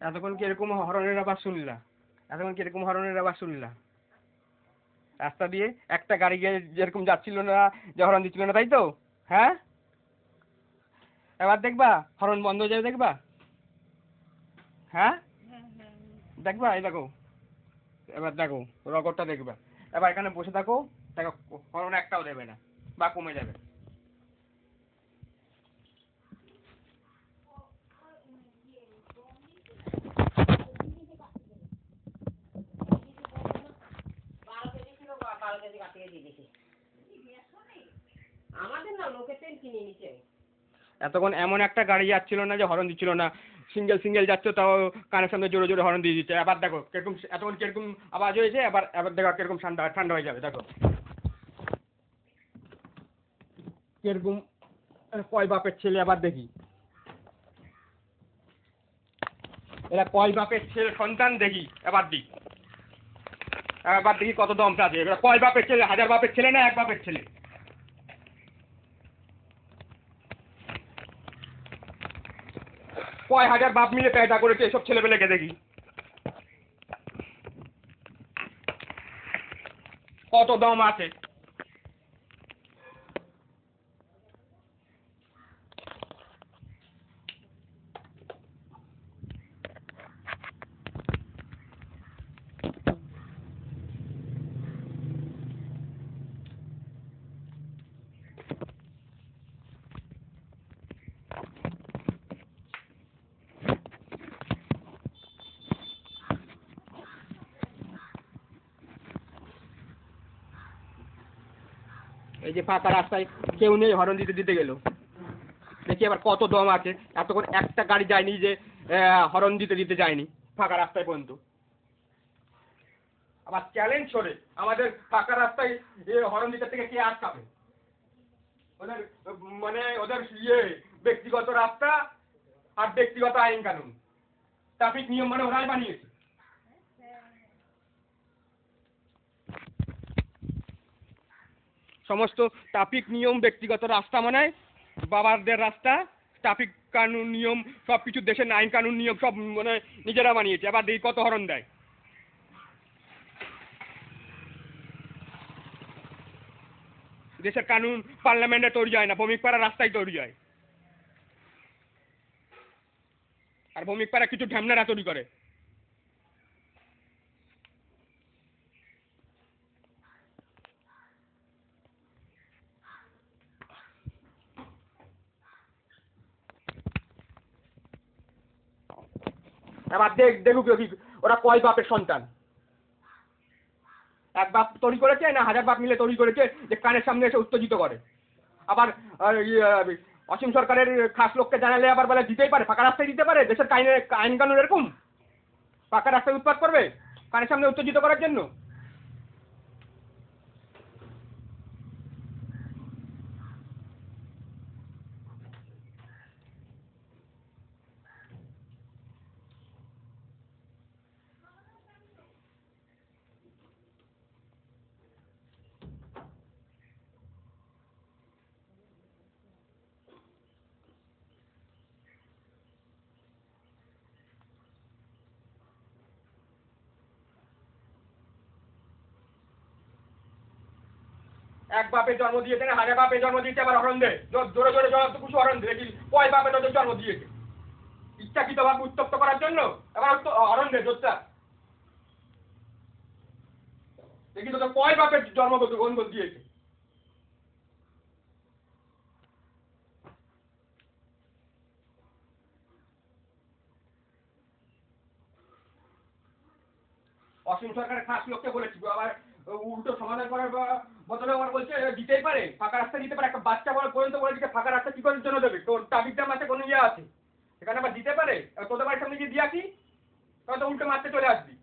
এতক্ষণ কিরকম হরনের আওয়াজ শুনলা? এতক্ষণ কিরকম হরনের আওয়াজ শুনলা? রাস্তা দিয়ে একটা গাড়ি গিয়ে যেরকম যাচ্ছিল না, যে হরন দিচ্ছিল না, তাই তো? হ্যাঁ, এবার দেখবা হরন বন্ধ হয়ে যাবে, দেখবা? হ্যাঁ, দেখবা, এই দেখো, এবার দেখো রগরটা দেখবা। এবার এখানে বসে থাকো, দেখো হরন একটাও দেবে না বা কমে যাবে। এতক্ষণ এমন একটা গাড়ি যাচ্ছিল না যে হরন দিচ্ছিল না, সিঙ্গেল সিঙ্গেল যাচ্ছে, তাও কানের সামনে জোরে জোরে হরন দিয়ে দিচ্ছে। এবার দেখো কিরকম, এতক্ষণ কিরকম আওয়াজ হয়েছে, এবার এবার দেখো কিরকম ঠান্ডা ঠান্ডা হয়ে যাবে, দেখো কিরকম কয় বাপের ছেলে। এবার দেখি এরা কয় বাপের ছেলে সন্তান, দেখি এবার এবার দেখি কত দমটা আছে। এবার কয় বাপের ছেলে, হাজার বাপের ছেলে না এক বাপের ছেলে? কয় হাজার বাপ মিলে পেয়দা করেছে এসব ছেলেপেলেকে, দেখি কত দম আছে। এই যে ফাঁকা রাস্তায় কেউ নেই, হরন দিতে দিতে গেল, দেখি আবার কত দম আছে। এতক্ষণ একটা গাড়ি যায়নি যে হরন দিতে দিতে যায়নি ফাঁকা রাস্তায় পর্যন্ত। আবার চ্যালেঞ্জ করে আমাদের ফাঁকা রাস্তায় হরন দিতে থেকে কে আটকাবে? ওদের মানে ওদের ব্যক্তিগত রাস্তা আর ব্যক্তিগত আইন কানুন, ট্রাফিক নিয়ম মানে ওরাই বানিয়েছে। সমস্ত ট্রাফিক নিয়ম ব্যক্তিগত রাস্তা মানে বাবাদের রাস্তা, ট্রাফিক কানুন নিয়ম সব কিছু দেশের আইন কানুন নিয়ম সব মানে নিজেরা বানিয়েছে। আবার দেখি কত হরন দেয়। দেশের কানুন পার্লামেন্টে তৈরি হয় না, ভৌমিক পাড়া রাস্তায় তৈরি হয়। আর ভৌমিক পাড়া কিছু ঢ্যামনারা তৈরি করে। এবার দেখুক ওরা কয় বাপের সন্তান। এক বাপ তৈরি করেছে না হাজার বাপ মিলে তৈরি করেছে যে কানের সামনে এসে উত্তেজিত করে। আবার অসীম সরকারের খাস লোককে জানালে আবার বলে দিতেই পারে, ফাঁকা রাস্তায় দিতে পারে। দেশের আইন কানুন এরকম ফাঁকা রাস্তায় উৎপাত করবে কানের সামনে উত্তেজিত করার জন্য। এক বাপের জন্ম দিয়েছে না হাজার বাপের জন্ম দিয়েছে, আবার হরণ দেয় জোরে জোরে জবাব তো খুশি হরণ দেয়। কয় বাপে তোদের জন্ম দিয়েছে ইচ্ছাকৃত ভাবে উত্তপ্ত করার জন্য, এবার হরণ দেয় জোরটা। দেখি তোদের কয় বাপের জন্মগ্রহণ দিয়েছে। অসীম সরকারের খাস লোককে বলেছি, আবার উল্টো সমাধান করার বদলে আবার বলছে দিতেই পারে, ফাঁকা রাস্তা দিতে পারে। একটা বাচ্চা বড় পর্যন্ত বলেছে ফাঁকা রাস্তা কি করার জন্য দেবে, তোর ট্রাফিক জ্যাম আছে কোনো ইয়ে আছে, সেখানে আবার দিতে পারে। তোদের বাড়ির সামনে গিয়ে দিয়ে আসি, তখন তো উল্টো মারতে চলে আসবি।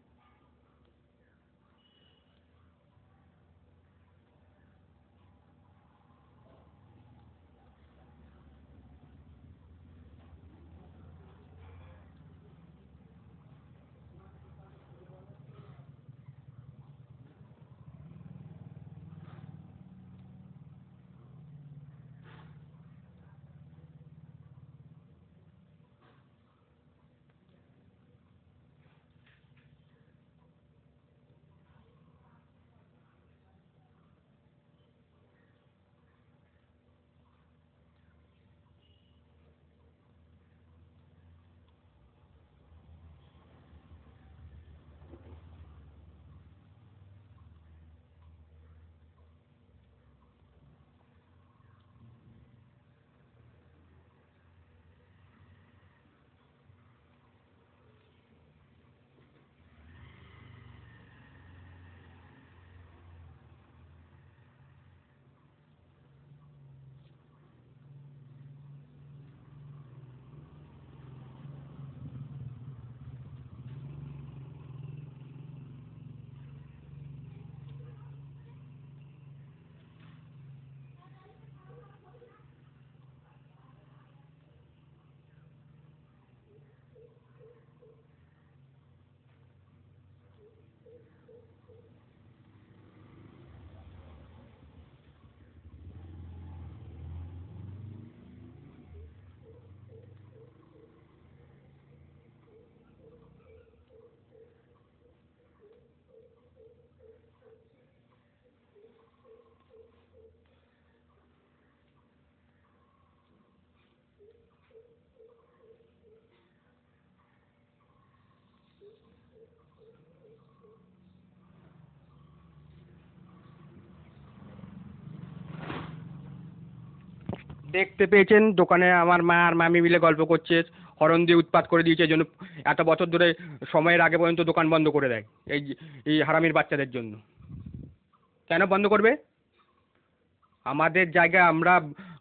দেখতে পেয়েছেন দোকানে আমার মা আর মামি মিলে গল্প করছে, হরন দিয়ে উৎপাত করে দিয়েছে, এই জন্য এত বছর ধরে সময়ের আগে পর্যন্ত দোকান বন্ধ করে দেয় এই হারামির বাচ্চাদের জন্য। কেন বন্ধ করবে? আমাদের জায়গায় আমরা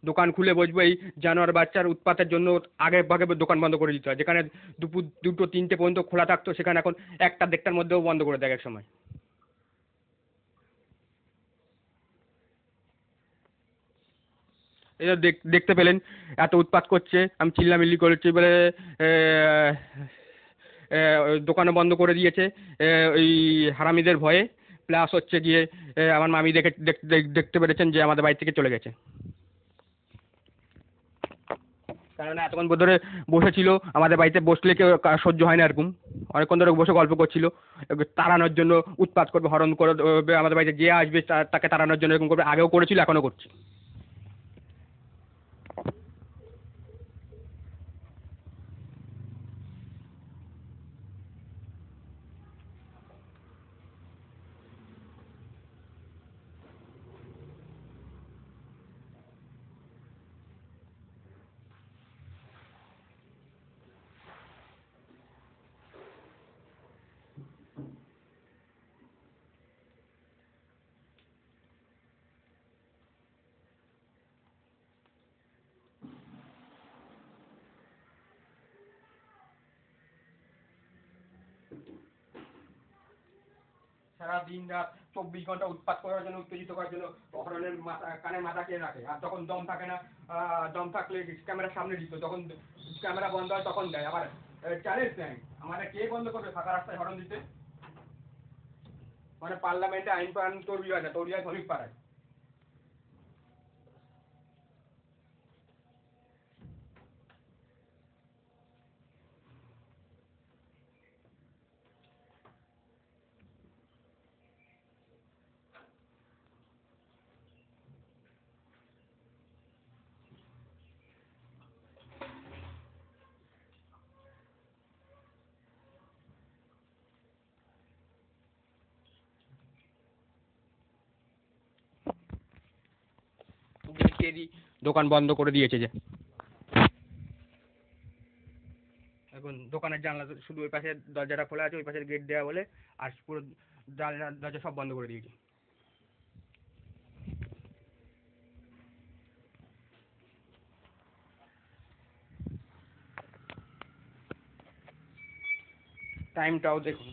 দোকান খুলে বসবো, এই জানোয়ার বাচ্চার উৎপাতের জন্য আগে ভাগে দোকান বন্ধ করে দিতে হয়। যেখানে দুপুর 2টো 3টে পর্যন্ত খোলা থাকতো সেখানে এখন 1টা 1:30টার মধ্যেও বন্ধ করে দেয় এক সময়। এই যে দেখতে পেলেন এত উৎপাত করছে, আমি চিল্লামিল্লি করেছি বলে দোকানে বন্ধ করে দিয়েছে ওই হারামিদের ভয়ে। প্লাস হচ্ছে গিয়ে আমার মামি দেখতে পেরেছেন যে আমাদের বাড়ি থেকে চলে গেছে। কারণ এতক্ষণ ধরে বসেছিল, আমাদের বাড়িতে বসলে কেউ সহ্য হয় না এরকম। অনেকক্ষণ ধরে বসে গল্প করছিল, তাড়ানোর জন্য উৎপাত করবে, হরণ করে আমাদের বাড়িতে যে আসবে তাকে তাড়ানোর জন্য এরকম করবে। আগেও করেছিল, এখনো করছে। সারা দিন রাত 24 ঘন্টা উৎপাত করার জন্য, উত্তেজিত করার জন্য হরনের মাথা কানে মাথা খেয়ে রাখে। আর যখন দম থাকে না, দম থাকলে ক্যামেরার সামনে দিত, তখন ক্যামেরা বন্ধ হয় তখন দেয়। আবার চ্যালেঞ্জ দেয়, আমাদের কে বন্ধ করবে ফাঁকা রাস্তায় হরন দিতে? মানে পার্লামেন্টে আইন পান তৈরি হয় না, তৈরি হয় শ্রমিক পাড়ায়। দোকান বন্ধ করে দিয়েছে যে, এখন দোকানের জানলা শুধু ওই পাশে দরজাটা খোলা আছে, ওই পাশের গেট দেওয়া বলে, আর পুরো জানলা দরজা সব বন্ধ করে দিয়েছে। টাইমটাও দেখুন।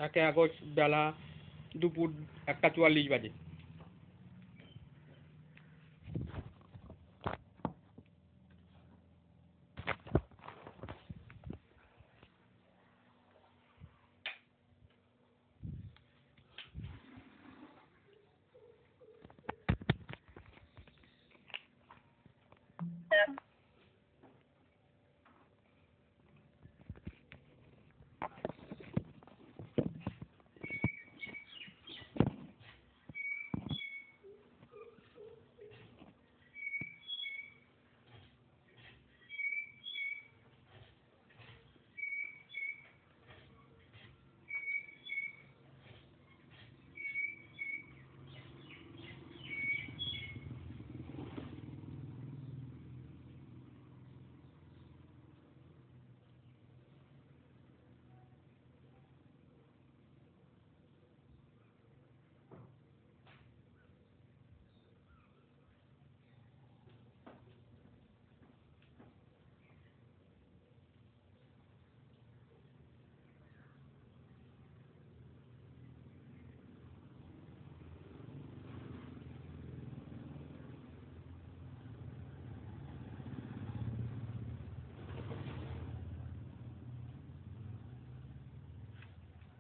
তাকে আগস্ট বেলা দুপুর 1টা 44 বাজে।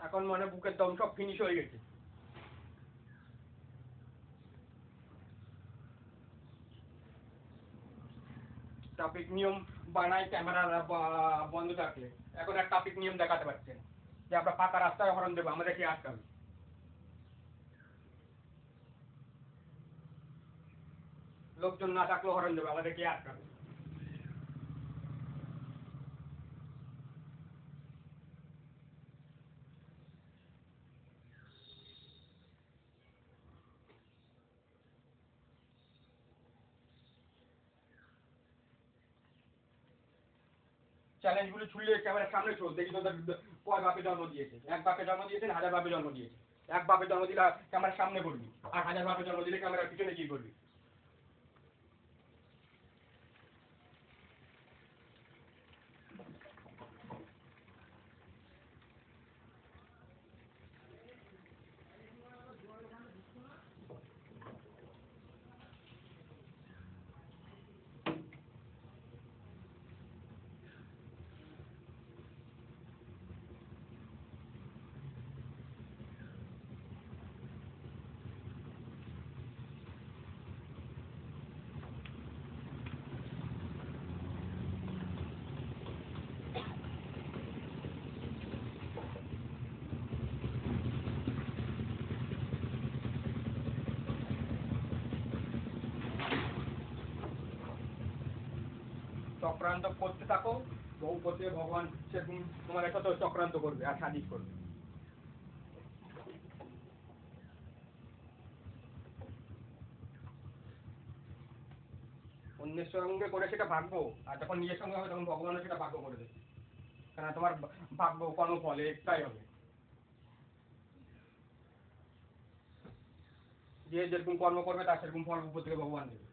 এখন মনে বুকের দম সব ফিনিশ হয়ে গেছে। ট্রাফিক নিয়ম বানায় ক্যামেরা বন্ধ থাকলে, এখন আর ট্রাফিক নিয়ম দেখাতে পারছে না যে আমরা ফাঁকা রাস্তায় হরন দেবো, আমাদেরকে আটকাবে। লোকজন না থাকলেও হরন দেবে, আমাদেরকে আটকাবে। চ্যালেঞ্জগুলো ছুড়লে ক্যামেরার সামনে ছোট দেখি তোদের কয় বাপে জন্ম দিয়েছে। এক বাপে জন্ম দিয়েছেন, 1000 বাপে জন্ম দিয়েছে। এক বাপে জন্ম দিলে ক্যামেরার সামনে করবি, আর 1000 বাপে জন্ম দিলে ক্যামেরার পিছনে কি করবি। চক্রান্ত করতে থাকো, বহু পথে ভগবান সেরকম তোমার সাথে চক্রান্ত করবে আর সাজিশ করবে। অন্যের সঙ্গে করে সেটা ভাগ্য, আর যখন নিজের সঙ্গে হবে তখন ভগবানও সেটা ভাগ্য করে দেবে। কেন তোমার ভাগ্য কর্মফল একটাই হবে। যে যেরকম কর্ম করবে তার সেরকম ফল উপর থেকে ভগবান দেবে।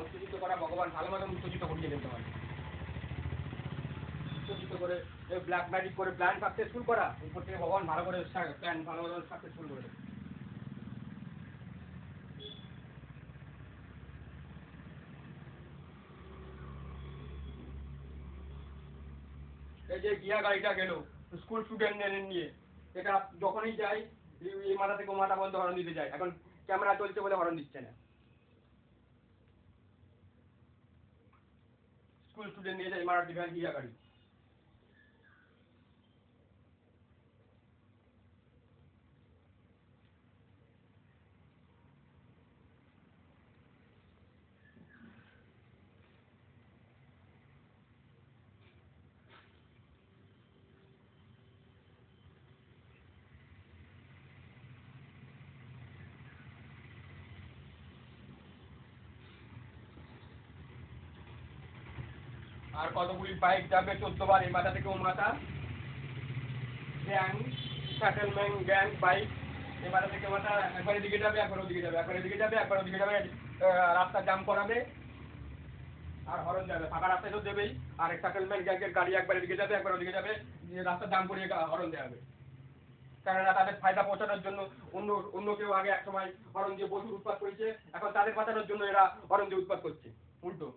উত্তেজিত করা ভগবান ভালো মতন উত্তেজিত করিয়ে দিতে পারে। উত্তেজিত করে ব্ল্যাক ম্যাজিক করে প্ল্যান সাকসেসফুল করা, উপর থেকে ভগবান ভালো করে প্ল্যান ভালো মতন সাকসেসফুল করে দেবে। এই যে গিয়া গাড়িটা গেল স্কুল স্টুডেন্টদের নিয়ে, এটা যখনই যাই এই মাথা থেকে ও মাথা বন্ধ হরণ দিতে যায়, এখন ক্যামেরা চলছে বলে হরণ দিচ্ছে না। স্কুল স্টুডেন্ট নিয়ে যায় মারাঠি ভ্যান গিয়া গাড়ি। আর কতগুলি বাইক যাবে 14 বার এই মাথা থেকে ও মাথা, গ্যাং সেটেলমেন্ট গ্যাং বাইক এই মাথা থেকে মাথা, একবার এদিকে যাবে একবার ওদিকে যাবে, একবার এদিকে যাবে একবার ওদিকে যাবে, রাস্তা জাম করাবে আর হরন যাবে। ফাঁকা রাস্তায় তো দেবেই, আর সেটেলমেন্ট গ্যাংয়ের গাড়ি একবার এদিকে যাবে একবার ওদিকে যাবে, রাস্তা জাম করিয়ে হরন দেওয়া হবে। কেননা তাদের ফায়দা পৌঁছানোর জন্য অন্য অন্য কেউ আগে এক সময় হরন দিয়ে প্রচুর উৎপাদ করেছে, এখন তাদের বাঁচানোর জন্য এরা হরন দিয়ে উৎপাদ করছে উল্টো।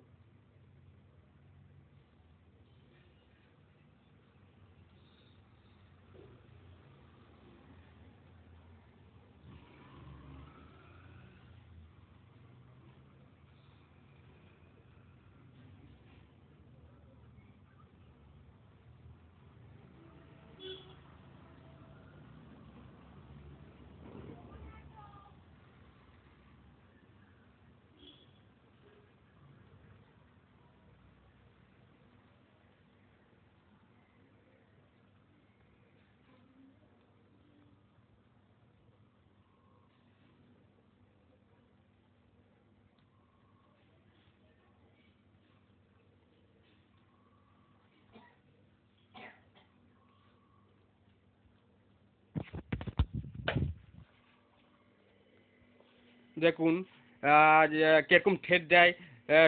দেখুন কিরকম ঠেট দেয়,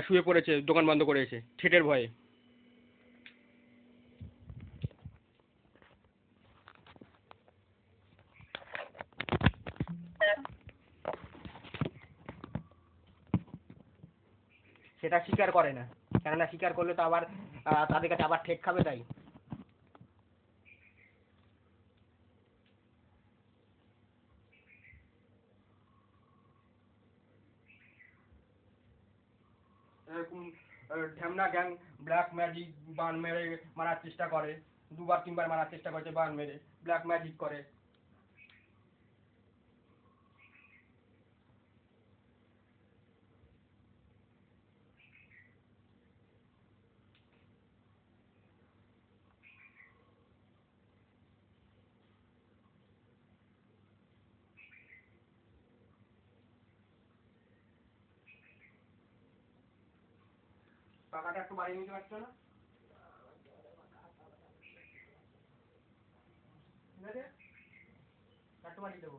শুয়ে পড়েছে দোকান বন্ধ করেছে ঠেটের ভয়ে। সেটা স্বীকার করে না, কেননা স্বীকার করলে তো আবার তাদের কাছে আবার ঠেক খাবে, তাই এরকম ঢ্যামনা গ্যাং ব্ল্যাক ম্যাজিক বান মেরে মারার চেষ্টা করে, 2-3 বার মারার চেষ্টা করেছে বান মেরে, ব্ল্যাক ম্যাজিক করে। টাকাটা একটু বাড়িয়ে নিতে পারছো না? ঠিক আছে, একটু বাড়িয়ে দেবো।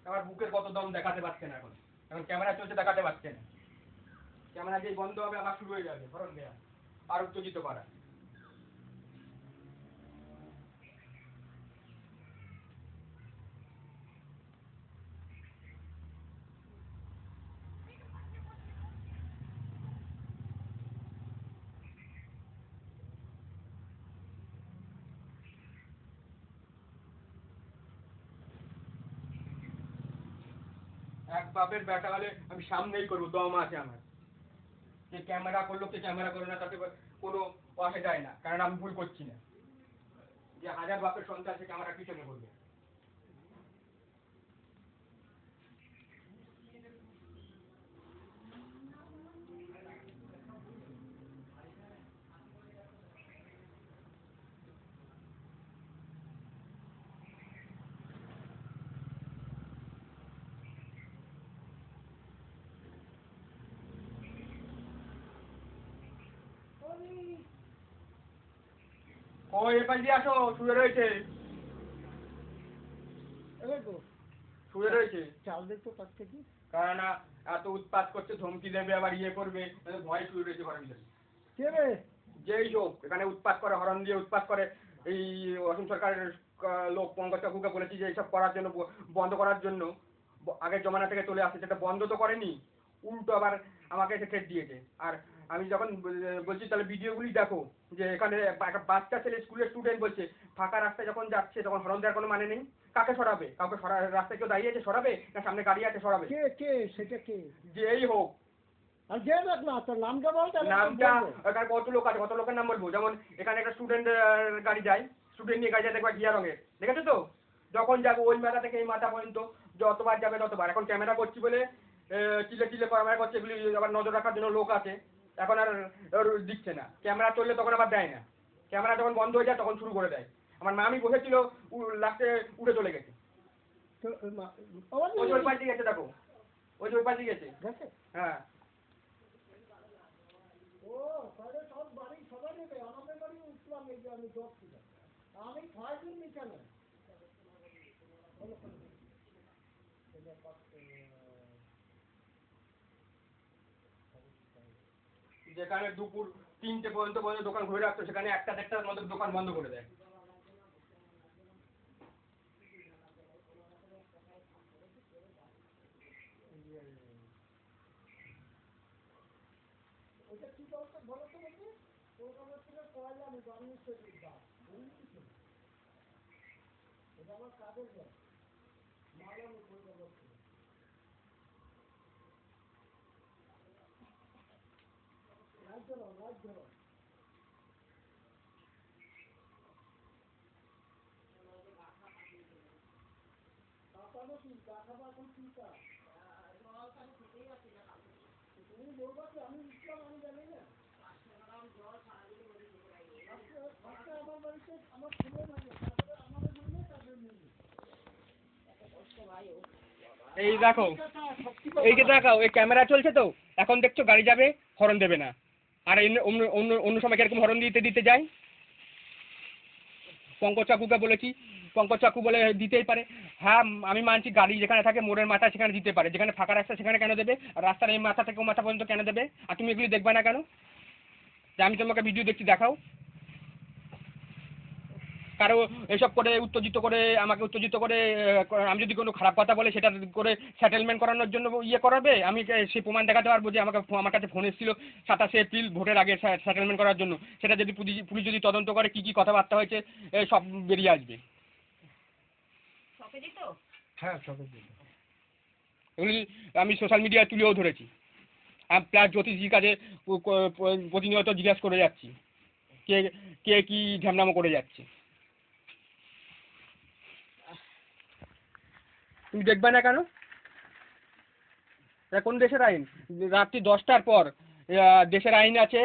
আমার বুকের কত দম দেখাতে পারছে না এখন, এখন ক্যামেরা চলছে দেখাতে পারছে না। ক্যামেরা যেই বন্ধ হবে আবার শুরু হয়ে যাবে হরণ দেয়া আর উত্তেজিত করা। এক বাপের বেটা হলে আমি সামনেই করবো, দম আছে আমার। যে ক্যামেরা করলো কে ক্যামেরা করে না তাতে কোনো আসে যায় না, কারণ আমি ভুল করছি না। যে হাজার বাপের সন্তান সে ক্যামেরা পিছনে করবে। ও এপাশ দিয়ে আসো, শুয়ে রয়েছে, শুয়ে রয়েছে। চাল দেখতো তার থেকে, কারণ এত উৎপাত করছে, ধমকি দেবে আবার ইয়ে করবে, ভয় শুয়ে রয়েছে ঘরের ভিতরে। কে রে? যেই হোক এখানে উৎপাত করে, হরণ দিয়ে উৎপাত করে। এই অসম সরকারের লোক পঙ্কজ কাকুকে বলেছি যে এইসব করার জন্য, বন্ধ করার জন্য। আগের জমানা থেকে চলে আসছে, সেটা বন্ধ তো করেনি, উল্টো আবার আমাকে এসে ঠেট দিয়েছে। আর আমি যখন বলছি তাহলে ভিডিওগুলি দেখো, যে এখানে একটা বাচ্চা ছেলে স্কুলের স্টুডেন্ট বলছে ফাঁকা রাস্তায় যখন যাচ্ছে তখন হরণ দেওয়ার কোনো মানে নেই। কাকে সরাবে? কাউকে রাস্তায় কেউ দাঁড়িয়ে আছে সরাবে, না সামনে গাড়ি আছে সরাবে? কে কে সেটা কে? যেই হোক। আর যে দেখ না, তোর নামটা বল, তাহলে নামটা এখানে কত লোক আছে, কত লোকের নাম বলবো। যেমন এখানে একটা স্টুডেন্ট গাড়ি যায়, স্টুডেন্ট নিয়ে গাড়ি যায়, দেখবা ঘিয়া রঙের, দেখেছো তো? যখন যাবো ওই মাথা থেকে এই মাথা পর্যন্ত যতবার যাবে ততবার। এখন ক্যামেরা করছি বলে চিল্লে চিল্লে ক্যামেরা করছে, এগুলি আবার নজর রাখার জন্য লোক আছে, এখন আর দিচ্ছে না। ক্যামেরা চললে তখন আবার দেয় না, ক্যামেরা যখন বন্ধ হয়ে যায় তখন শুরু করে দেয়। আমার মামি বসেছিল, লাস্টে উঠে চলে গেছে। ওই যে ওই পাল্টি গেছে, দেখো ওই যে ওই পাল্টি গেছে। হ্যাঁ, ও তাহলে সব বাড়ি সবাই নেবে, আমাদের বাড়ি উঠলাম এই যে আমি জব ছিলাম, আমি 6 দিন নিচে নেই। যেখানে দুপুর 3টে পর্যন্ত দোকান ঘুরে রাখতো, সেখানে 1টা-1:30টার মধ্যে দোকান বন্ধ করে দেয়। ওটা কি বলতো বলো তো দেখি, কলকাতা থেকে কয়লা আমি বাংলাদেশে দিতাম, এটা আমার কাজের জন্য মাল আমি কলকাতা থেকে রাজ্য কাকানো কি কাকাবা এখন চিন্তা তুমি বলবা কি আমি ইসলাম আমি জানি না। আমার বাড়িতে আমার ছেলে লাগে, তারপরে আমাদের মনে তাদের মনে। এই দেখো, এই যে দেখাও, এই ক্যামেরা চলছে তো, এখন দেখছো গাড়ি যাবে হরন দেবে না। আর অন্য অন্য অন্য সময় কিরকম হরন দিতে দিতে যায়। পঙ্কজ কাকুকে বলেছি, পঙ্কজ কাকু বলে দিতেই পারে। হ্যাঁ আমি মানছি, গাড়ি যেখানে থাকে মোড়ের মাথা সেখানে দিতে পারে, যেখানে ফাঁকা রাস্তা সেখানে কেন দেবে? আর রাস্তার এই মাথা থেকে ও মাথা পর্যন্ত কেন দেবে? আর তুমি এগুলি দেখবে না কেন? যে আমি তোমাকে ভিডিও দেখছি, দেখাও। কারো এসব করে উত্তেজিত করে, আমাকে উত্তেজিত করে, আমি যদি কোনো খারাপ কথা বলে সেটা করে সেটেলমেন্ট করানোর জন্য ইয়ে করাবে। আমি সেই প্রমাণ দেখাতে পারবো যে আমার কাছে ফোন এসেছিল 27 এপ্রিল ভোটের আগে সেটেলমেন্ট করার জন্য। সেটা যদি পুলিশ যদি তদন্ত করে কী কী কথাবার্তা হয়েছে সব বেরিয়ে আসবে। হ্যাঁ সবে দিত। এগুলি আমি সোশ্যাল মিডিয়ায় তুলেও ধরেছি। প্লাস জ্যোতিষজির কাছে প্রতিনিয়ত জিজ্ঞাসা করে যাচ্ছি কে কে কী ঝামনামো করে যাচ্ছে। তুমি দেখবে না কেন? এটা কোন দেশের আইন? রাত্রি 10টার পর দেশের আইন আছে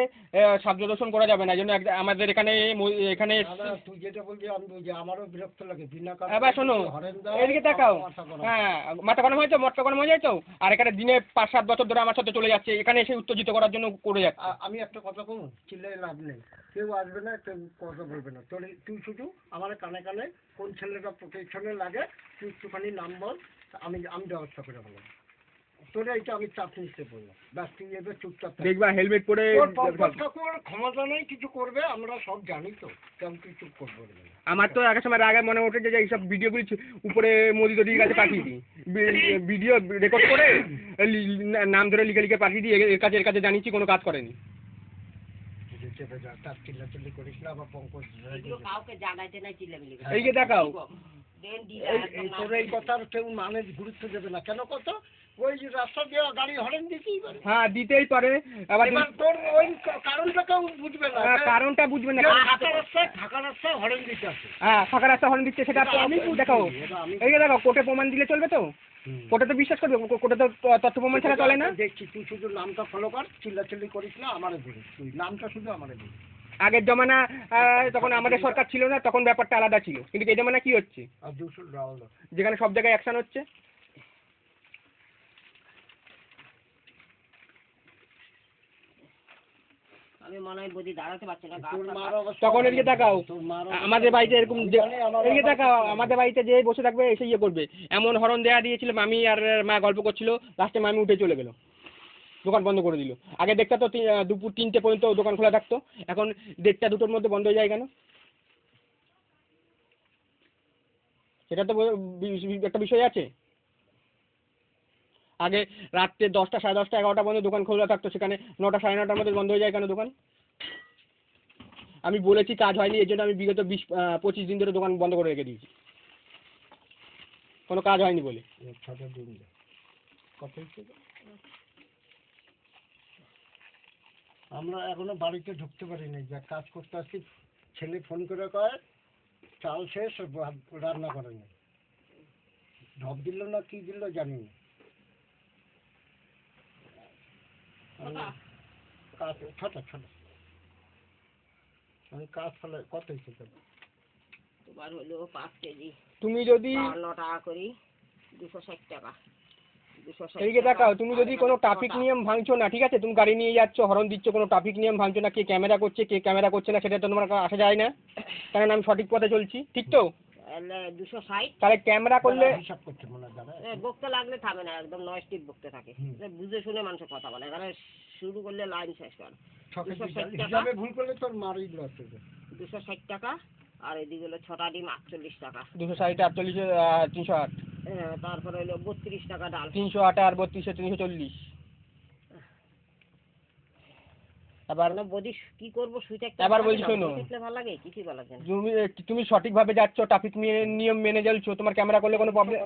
শব্দ দূষণ করা যাবে না। এই জন্য আমাদের এখানে এখানে দাদা তুই যেটা বলছিস আমি বলছি, আমারও বিরক্ত লাগে বিনা এবার শোনো, এদিকে তাকাও। হ্যাঁ মাথা গরম হয়েছে, মটকা গরম হয়ে যায় তো। আর এখানে দিনে 5-7 বছর ধরে আমার সাথে চলে যাচ্ছে, এখানে এসে উত্তেজিত করার জন্য করে যাচ্ছে। আমি একটা কথা কম, চিল্লাই লাভ নেই, কেউ আসবে না, কেউ কথা বলবে না। তুই শুধু আমার কানে কানে কোন ছেলেটা প্রোটেকশনে লাগে তুই একটুখানি নাম বল, আমি ব্যবস্থা করে বললাম। তোরা এটা আমি চাপ নিতে বললাম, ব্যাস তুই এবার চুপচাপ থাক। দেখবা হেলমেট পরে ঠাকুর ক্ষমতা নেই কিছু করবে, আমরা সব জানি তো, কেমন তুই চুপ করবো না। আমার তো এক সময় আগে মনে ওঠে যে এইসব ভিডিওগুলি উপরে মোদি তোদির কাছে পাঠিয়ে দিই, ভিডিও রেকর্ড করে নাম ধরে লিখে লিখে পাঠিয়ে দিই, এর কাছে জানিয়েছি, কোনো কাজ করেনি। তার চিল্লাচিল্লি করিস না, আবার পঙ্কজ কাউকে জানাইতে নাই চিল্লামিল্লি করে। এই যে দেখাও, তোর এই কথার কেউ মানে গুরুত্ব দেবে না কেন? কত ওই যে রাস্তা দিয়ে গাড়ি হরেন দিতেই পারে। হ্যাঁ দিতেই পারে। আবার এবার তোর ওই কারণটা কেউ বুঝবে না। কারণটা বুঝবে না। ফাঁকা রাস্তায় হরেন দিতে আছে। হ্যাঁ ফাঁকা রাস্তা হর্ন দিচ্ছে, সেটা আমি দেখাও। এই যে দেখো, কোর্টে প্রমাণ দিলে চলবে তো? কোর্টে তো বিশ্বাস করবে, কোর্টে তো তথ্য প্রমাণ ছাড়া চলে না। দেখছি তুই শুধু নামটা ফলো কর, চিল্লাচিল্লি করিস না, আমারে বলিস, তুই নামটা শুধু আমারে বলিস। আগের জমানা তখন আমাদের সরকার ছিল না, তখন ব্যাপারটা আলাদা ছিল। কিন্তু এই জমানা কি হচ্ছে, আর 200 রাউন্ড যেখানে সব জায়গায় অ্যাকশন হচ্ছে। আমি মনে হয় বুঝি দাঁড়াতে পারছি না। তখন এদিকে তাকাও, আমাদের বাড়িতে এরকম এদিকে তাকাও, আমাদের বাড়িতে যে বসে থাকবে এসে ইয়ে করবে। এমন হরণ দেয়া দিয়েছিল, মামি আর মা গল্প করছিল, লাস্টে মামি উঠে চলে গেল, দোকান বন্ধ করে দিল। আগে দেখতে তো দুপুর 3টে পর্যন্ত দোকান খোলা থাকতো, এখন 1টা-2টোর মধ্যে বন্ধ হয়ে যায় কেন? সেটা তো একটা বিষয় আছে। আগে রাত্রে 10টা, 10:30, 11টা পর্যন্ত দোকান খোলা থাকতো, সেখানে 9টা, 9:30টার মধ্যে বন্ধ হয়ে যায় কেন দোকান? আমি বলেছি কাজ হয়নি, এই জন্য আমি বিগত 20-25 দিন ধরে দোকান বন্ধ করে রেখে দিয়েছি, কোনো কাজ হয়নি বলে। আমরা এখনো বাড়িতে ঢুকতে পারিনি, যা কাজ করতে আসছি ছেলে ফোন করে কয় চাল শেষ, রান্না করেনি, ঢপ দিল না কি দিল জানি না। কাজ ছোট আমি কাজ ফলে কত হিসেবে তোমার হলো 5 কেজি, তুমি যদি 52 টাকা করি, 260 টাকা। এদিকে দেখাও, তুমি যদি কোনো ট্রাফিক নিয়ম ভাঙছো না, ঠিক আছে, তুমি গাড়ি নিয়ে যাচ্ছ, হরন দিচ্ছ, কোনো ট্রাফিক নিয়ম ভাঙছো না, কে ক্যামেরা করছে কে ক্যামেরা করছে না সেটা তো তোমার আসা যায় না, কারণ আমি সঠিক পথে চলছি, ঠিক তো? 260 তাহলে ক্যামেরা করলে হিসাব করতে মনে দাঁড়া বকতে লাগলে থামে না, একদম নয় স্টিপ বকতে থাকে, বুঝে শুনে মানুষের কথা বলে। এখানে শুরু করলে লাইন শেষ করে। 260 টাকা, ভুল করলে তোর মারই লস হবে। 260 টাকা, আর এদিকে হলো 6টা ডিম 48 টাকা। 260, 48, 308, তারপরে হলো 32 টাকা ডাল। 308 আর 32, 340। আবার বদি কি করবো, শুইতে এবার বলছি শোনো, ভালো লাগে, কিছু ভালো লাগে না। তুমি সঠিকভাবে যাচ্ছ, ট্রাফিক নিয়ম মেনে চলছো, তোমার ক্যামেরা করলে কোনো প্রবলেম।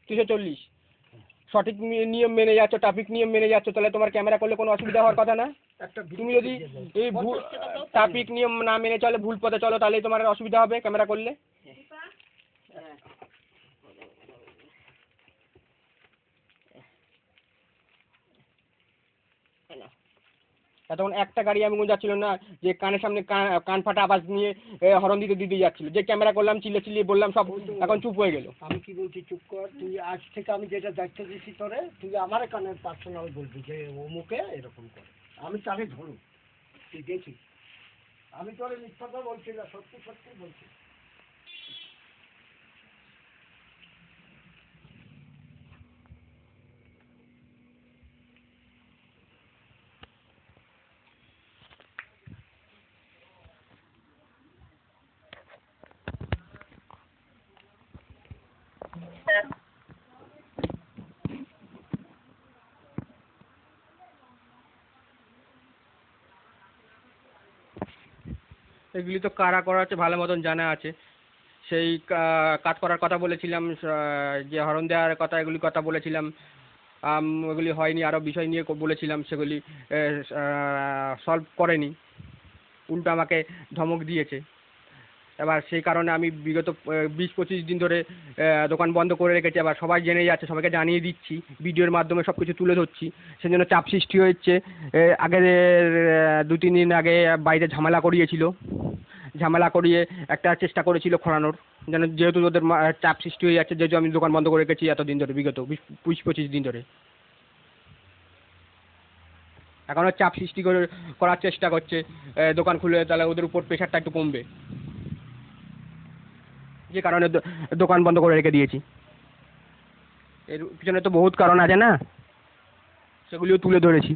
340 সঠিক নিয়ম মেনে যাচ্ছ, ট্রাফিক নিয়ম মেনে যাচ্ছ, তাহলে তোমার ক্যামেরা করলে কোনো অসুবিধা হওয়ার কথা না। তুমি যদি এই ট্রাফিক নিয়ম না মেনে চলে, ভুল পথে চলো, তাহলে তোমার অসুবিধা হবে ক্যামেরা করলে। তখন একটা গাড়ি আমি যাচ্ছিল না, যে কানের সামনে কান ফাটা আওয়াজ নিয়ে হরন দিতে যাচ্ছিল, যে ক্যামেরা করলাম, চিল্লিয়ে বললাম, সব এখন চুপ হয়ে গেল। আমি কি বলছি, চুপ কর তুই। আজ থেকে আমি যেটা দায়িত্ব দিচ্ছি তোরে, তুই আমার কানের পার্সোনাল বলবি যে অমুকে এরকম করে, আমি তাহলে ধরু, তুই দেখিস। আমি তোরে মিথ্যা কথা বলছি না, সত্যি বলছি। এগুলি তো কারা করা হচ্ছে ভালো মতন জানা আছে। সেই কাজ করার কথা বলেছিলাম, যে হরণ দেওয়ার কথা, এগুলি কথা বলেছিলাম, ওগুলি হয়নি। আরও বিষয় নিয়ে বলেছিলাম, সেগুলি সলভ করেনি, উল্টো আমাকে ধমক দিয়েছে। এবার সেই কারণে আমি বিগত 20-25 দিন ধরে দোকান বন্ধ করে রেখেছি। আবার সবাই জেনে যাচ্ছে, সবাইকে জানিয়ে দিচ্ছি, ভিডিওর মাধ্যমে সব কিছু তুলে ধরছি। সেই জন্য চাপ সৃষ্টি হচ্ছে। আগের 2-3 দিন আগে বাইরে ঝামেলা করিয়েছিল, ঝামেলা করিয়ে একটা চেষ্টা করেছিল খোঁড়ানোর, যেন যেহেতু ওদের চাপ সৃষ্টি হয়ে যাচ্ছে, যেহেতু আমি দোকান বন্ধ করে রেখেছি এতদিন ধরে, বিগত 20-25 দিন ধরে। এখনও চাপ সৃষ্টি করার চেষ্টা করছে, দোকান খুলে তাহলে ওদের উপর প্রেশারটা একটু কমবে, যে কারণে দোকান বন্ধ করে রেখে দিয়েছি। এর পিছনে তো বহুত কারণ আছে না, সেগুলিও তুলে ধরেছি।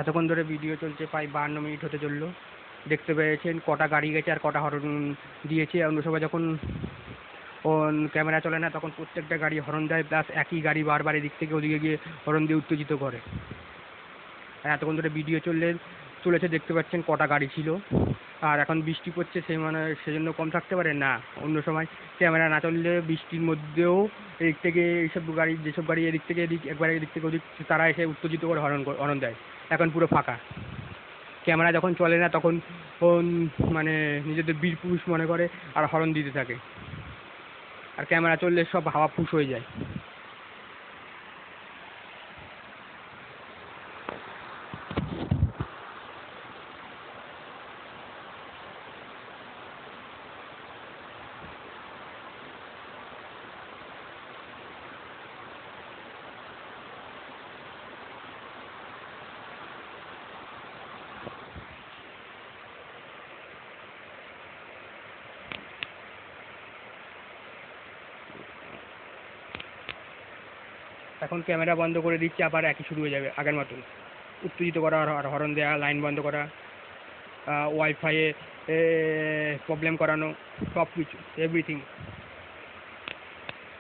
এতক্ষণ ধরে ভিডিও চলছে, প্রায় 52 মিনিট হতে চললো। দেখতে পেয়েছেন কটা গাড়ি গেছে আর কটা হর্ন দিয়েছে। অন্য সময় যখন ক্যামেরা চলে না তখন প্রত্যেকটা গাড়ি হর্ন দেয়, প্লাস একই গাড়ি বারবার এদিক থেকে ওদিকে গিয়ে হর্ন দিয়ে উত্তেজিত করে। আর এতক্ষণ ধরে ভিডিও চলেছে, দেখতে পাচ্ছেন কটা গাড়ি ছিল। আর এখন বৃষ্টি পড়ছে, সেজন্য কম থাকতে পারে না। অন্য সময় ক্যামেরা না চললে বৃষ্টির মধ্যেও এদিক থেকে যেসব গাড়ি এদিক থেকে এদিক, একবার এদিক থেকে ওদিক, তারা এসে উত্তেজিত করে হর্ন দেয়। এখন পুরো ফাঁকা। ক্যামেরা যখন চলে না তখন মানে নিজেদের বীর পুরুষ মনে করে আর হর্ন দিতে থাকে। আর ক্যামেরা চললে সব হাওয়া ফুস হয়ে যায়। এখন ক্যামেরা বন্ধ করে দিচ্ছে, আবার একই শুরু হয়ে যাবে আগের মতন। উত্তেজিত করা আর হর্ন দেওয়া, লাইন বন্ধ করা, ওয়াইফাইয়ে প্রবলেম করানো, সব কিছু, এভরিথিং।